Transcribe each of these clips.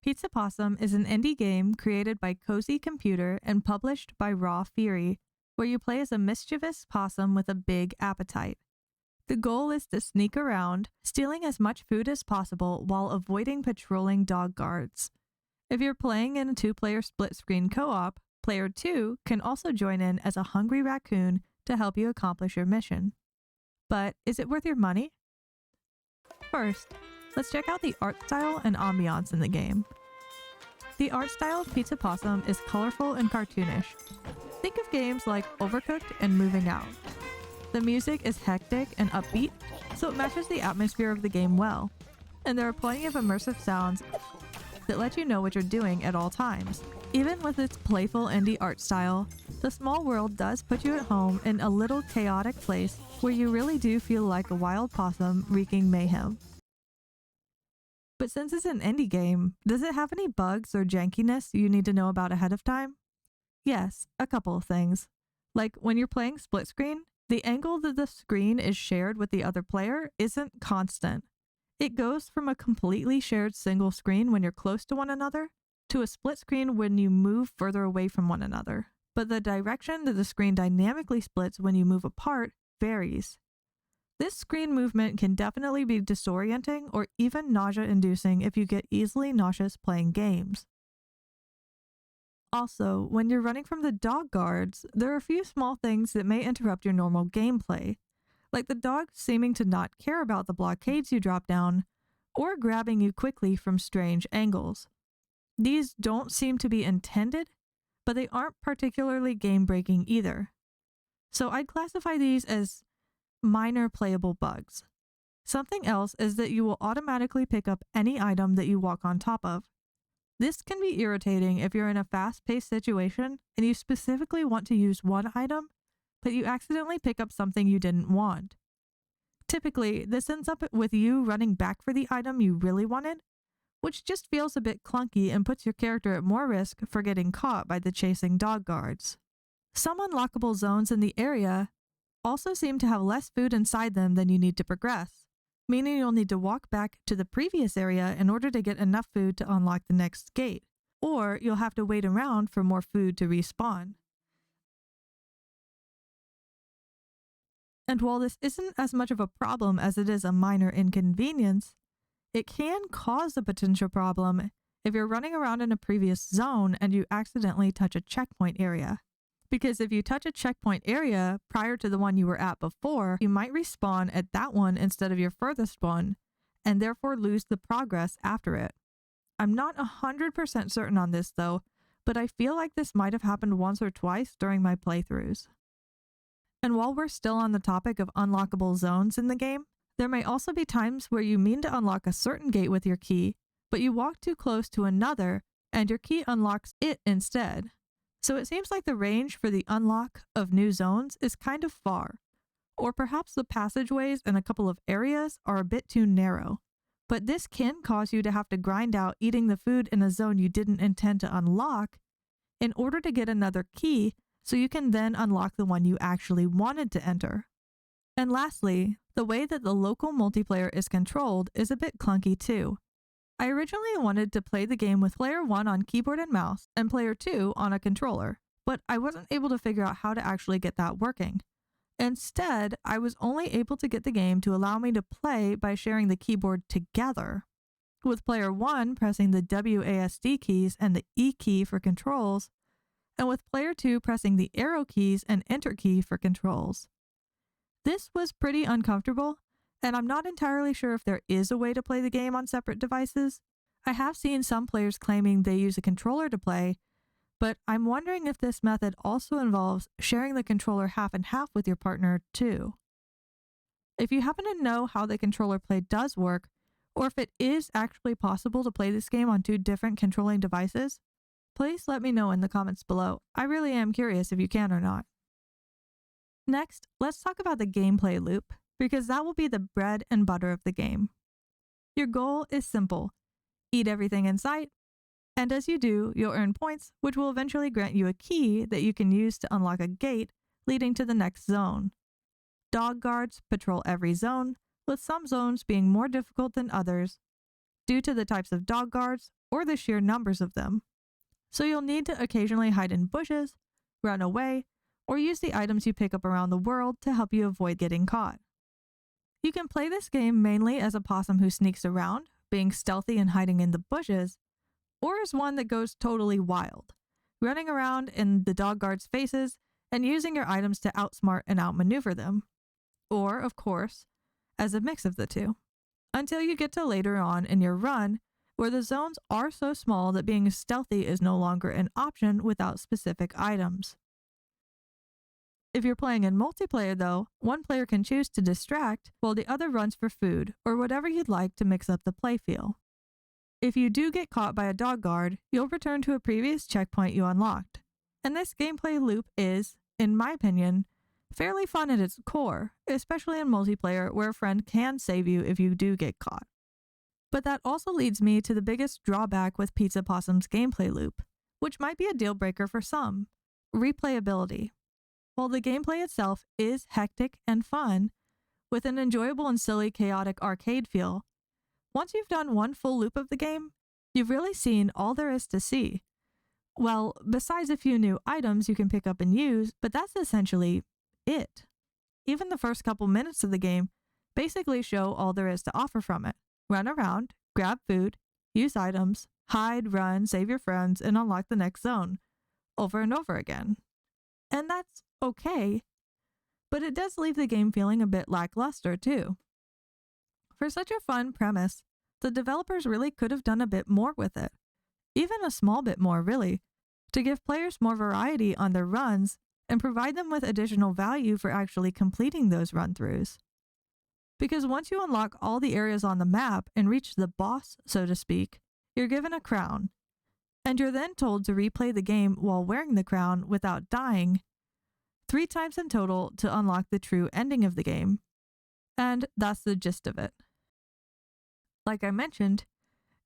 Pizza Possum is an indie game created by Cozy Computer and published by Raw Fury, where you play as a mischievous possum with a big appetite. The goal is to sneak around, stealing as much food as possible while avoiding patrolling dog guards. If you're playing in a two-player split-screen co-op, player 2 can also join in as a hungry raccoon to help you accomplish your mission. But is it worth your money? First, let's check out the art style and ambiance in the game. The art style of Pizza Possum is colorful and cartoonish. Think of games like Overcooked and Moving Out. The music is hectic and upbeat, so it matches the atmosphere of the game well. And there are plenty of immersive sounds that let you know what you're doing at all times. Even with its playful indie art style, the small world does put you at home in a little chaotic place where you really do feel like a wild possum wreaking mayhem. But since it's an indie game, does it have any bugs or jankiness you need to know about ahead of time? Yes, a couple of things. Like when you're playing split screen, the angle that the screen is shared with the other player isn't constant. It goes from a completely shared single screen when you're close to one another to a split screen when you move further away from one another. But the direction that the screen dynamically splits when you move apart varies. This screen movement can definitely be disorienting or even nausea-inducing if you get easily nauseous playing games. Also, when you're running from the dog guards, there are a few small things that may interrupt your normal gameplay, like the dog seeming to not care about the blockades you drop down, or grabbing you quickly from strange angles. These don't seem to be intended, but they aren't particularly game-breaking either. So I'd classify these as minor playable bugs. Something else is that you will automatically pick up any item that you walk on top of. This can be irritating if you're in a fast-paced situation and you specifically want to use one item, but you accidentally pick up something you didn't want. Typically, this ends up with you running back for the item you really wanted, which just feels a bit clunky and puts your character at more risk for getting caught by the chasing dog guards. Some unlockable zones in the area also seem to have less food inside them than you need to progress, meaning you'll need to walk back to the previous area in order to get enough food to unlock the next gate, or you'll have to wait around for more food to respawn. And while this isn't as much of a problem as it is a minor inconvenience, it can cause a potential problem if you're running around in a previous zone and you accidentally touch a checkpoint area. Because if you touch a checkpoint area prior to the one you were at before, you might respawn at that one instead of your furthest one, and therefore lose the progress after it. I'm not 100% certain on this though, but I feel like this might have happened once or twice during my playthroughs. And while we're still on the topic of unlockable zones in the game, there may also be times where you mean to unlock a certain gate with your key, but you walk too close to another and your key unlocks it instead. So it seems like the range for the unlock of new zones is kind of far, or perhaps the passageways in a couple of areas are a bit too narrow. But this can cause you to have to grind out eating the food in a zone you didn't intend to unlock in order to get another key so you can then unlock the one you actually wanted to enter. And lastly, the way that the local multiplayer is controlled is a bit clunky too. I originally wanted to play the game with player 1 on keyboard and mouse and player 2 on a controller, but I wasn't able to figure out how to actually get that working. Instead, I was only able to get the game to allow me to play by sharing the keyboard together, with player 1 pressing the WASD keys and the E key for controls, and with player 2 pressing the arrow keys and enter key for controls. This was pretty uncomfortable, and I'm not entirely sure if there is a way to play the game on separate devices. I have seen some players claiming they use a controller to play, but I'm wondering if this method also involves sharing the controller half and half with your partner too. If you happen to know how the controller play does work, or if it is actually possible to play this game on 2 different controlling devices, please let me know in the comments below. I really am curious if you can or not. Next, let's talk about the gameplay loop, because that will be the bread and butter of the game. Your goal is simple: eat everything in sight, and as you do, you'll earn points, which will eventually grant you a key that you can use to unlock a gate leading to the next zone. Dog guards patrol every zone, with some zones being more difficult than others. due to the types of dog guards or the sheer numbers of them. So you'll need to occasionally hide in bushes, run away, or use the items you pick up around the world to help you avoid getting caught. You can play this game mainly as a possum who sneaks around, being stealthy and hiding in the bushes, or as one that goes totally wild, running around in the dog guards' faces and using your items to outsmart and outmaneuver them. Or, of course, as a mix of the two. Until you get to later on in your run, where the zones are so small that being stealthy is no longer an option without specific items. If you're playing in multiplayer though, one player can choose to distract while the other runs for food or whatever you'd like to mix up the playfeel. If you do get caught by a dog guard, you'll return to a previous checkpoint you unlocked. And this gameplay loop is, in my opinion, fairly fun at its core, especially in multiplayer where a friend can save you if you do get caught. But that also leads me to the biggest drawback with Pizza Possum's gameplay loop, which might be a deal breaker for some: replayability. While the gameplay itself is hectic and fun, with an enjoyable and silly chaotic arcade feel, once you've done one full loop of the game, you've really seen all there is to see. Well, besides a few new items you can pick up and use, but that's essentially it. Even the first couple minutes of the game basically show all there is to offer from it. Run around, grab food, use items, hide, run, save your friends, and unlock the next zone, over and over again. And that's okay, but it does leave the game feeling a bit lackluster too. For such a fun premise, the developers really could have done a bit more with it. Even a small bit more, really, to give players more variety on their runs and provide them with additional value for actually completing those run-throughs. Because once you unlock all the areas on the map and reach the boss, so to speak, you're given a crown, and you're then told to replay the game while wearing the crown without dying, 3 times in total to unlock the true ending of the game. And that's the gist of it. Like I mentioned,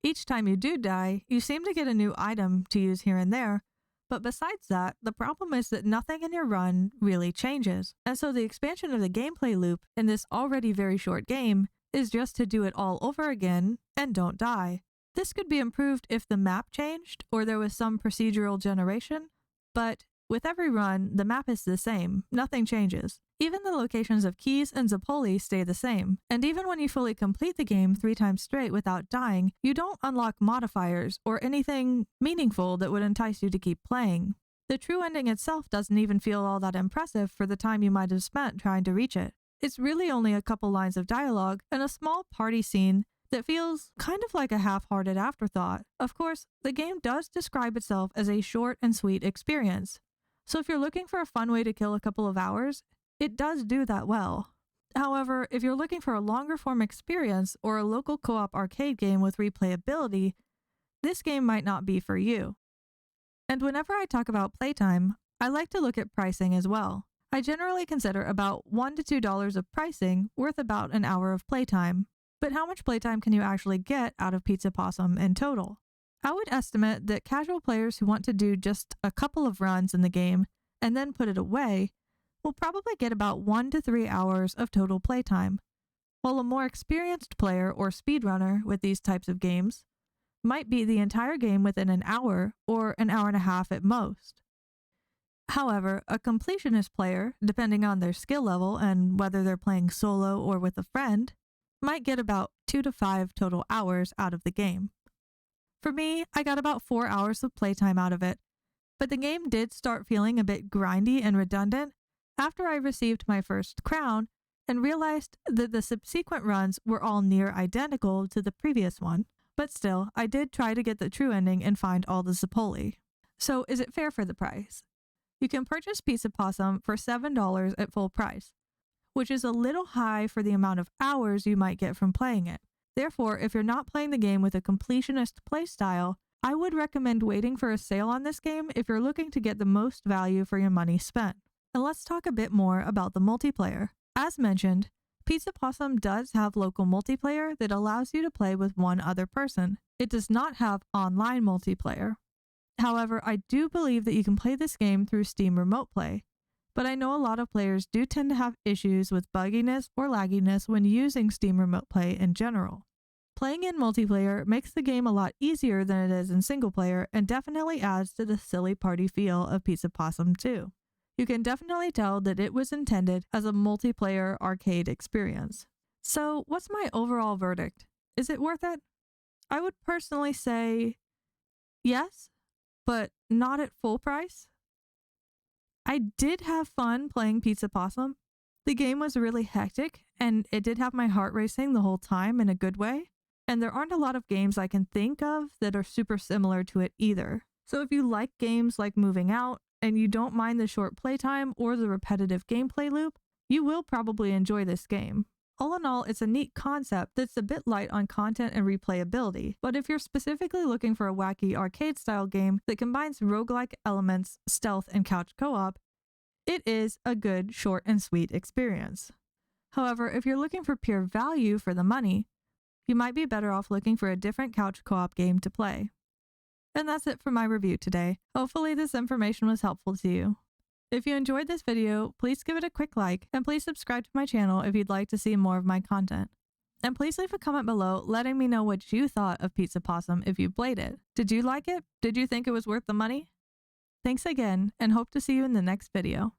each time you do die, you seem to get a new item to use here and there, but besides that, the problem is that nothing in your run really changes, and so the expansion of the gameplay loop in this already very short game is just to do it all over again and don't die. This could be improved if the map changed or there was some procedural generation, but with every run, the map is the same, nothing changes. Even the locations of keys and Zapoli stay the same, and even when you fully complete the game 3 times straight without dying, you don't unlock modifiers or anything meaningful that would entice you to keep playing. The true ending itself doesn't even feel all that impressive for the time you might have spent trying to reach it. It's really only a couple lines of dialogue and a small party scene that feels kind of like a half-hearted afterthought. Of course, the game does describe itself as a short and sweet experience, so if you're looking for a fun way to kill a couple of hours, it does do that well. However, if you're looking for a longer form experience or a local co-op arcade game with replayability, this game might not be for you. And whenever I talk about Playtime, I like to look at pricing as well. I generally consider about $1 to $2 of pricing worth about an hour of playtime. But how much playtime can you actually get out of Pizza Possum in total? I would estimate that casual players who want to do just a couple of runs in the game and then put it away will probably get about 1 to 3 hours of total playtime, while a more experienced player or speedrunner with these types of games might beat the entire game within an hour or an hour and a half at most. However, a completionist player, depending on their skill level and whether they're playing solo or with a friend, might get about 2 to 5 total hours out of the game. For me, I got about 4 hours of playtime out of it, but the game did start feeling a bit grindy and redundant after I received my first crown and realized that the subsequent runs were all near identical to the previous one. But still, I did try to get the true ending and find all the Zapoli. So is it fair for the price? You can purchase Pizza Possum for $7 at full price, which is a little high for the amount of hours you might get from playing it. Therefore, if you're not playing the game with a completionist playstyle, I would recommend waiting for a sale on this game if you're looking to get the most value for your money spent. And let's talk a bit more about the multiplayer. As mentioned, Pizza Possum does have local multiplayer that allows you to play with one other person. It does not have online multiplayer. However, I do believe that you can play this game through Steam Remote Play, but I know a lot of players do tend to have issues with bugginess or lagginess when using Steam Remote Play in general. Playing in multiplayer makes the game a lot easier than it is in single player and definitely adds to the silly party feel of Pizza Possum 2. You can definitely tell that it was intended as a multiplayer arcade experience. So, what's my overall verdict? Is it worth it? I would personally say yes, but not at full price. I did have fun playing Pizza Possum. The game was really hectic, and it did have my heart racing the whole time in a good way. And there aren't a lot of games I can think of that are super similar to it either. So if you like games like Moving Out, and you don't mind the short playtime or the repetitive gameplay loop, you will probably enjoy this game. All in all, it's a neat concept that's a bit light on content and replayability, but if you're specifically looking for a wacky arcade-style game that combines roguelike elements, stealth, and couch co-op, it is a good, short, and sweet experience. However, if you're looking for pure value for the money, you might be better off looking for a different couch co-op game to play. And that's it for my review today. Hopefully this information was helpful to you. If you enjoyed this video, please give it a quick like, and please subscribe to my channel if you'd like to see more of my content. And please leave a comment below letting me know what you thought of Pizza Possum if you played it. Did you like it? Did you think it was worth the money? Thanks again, and hope to see you in the next video.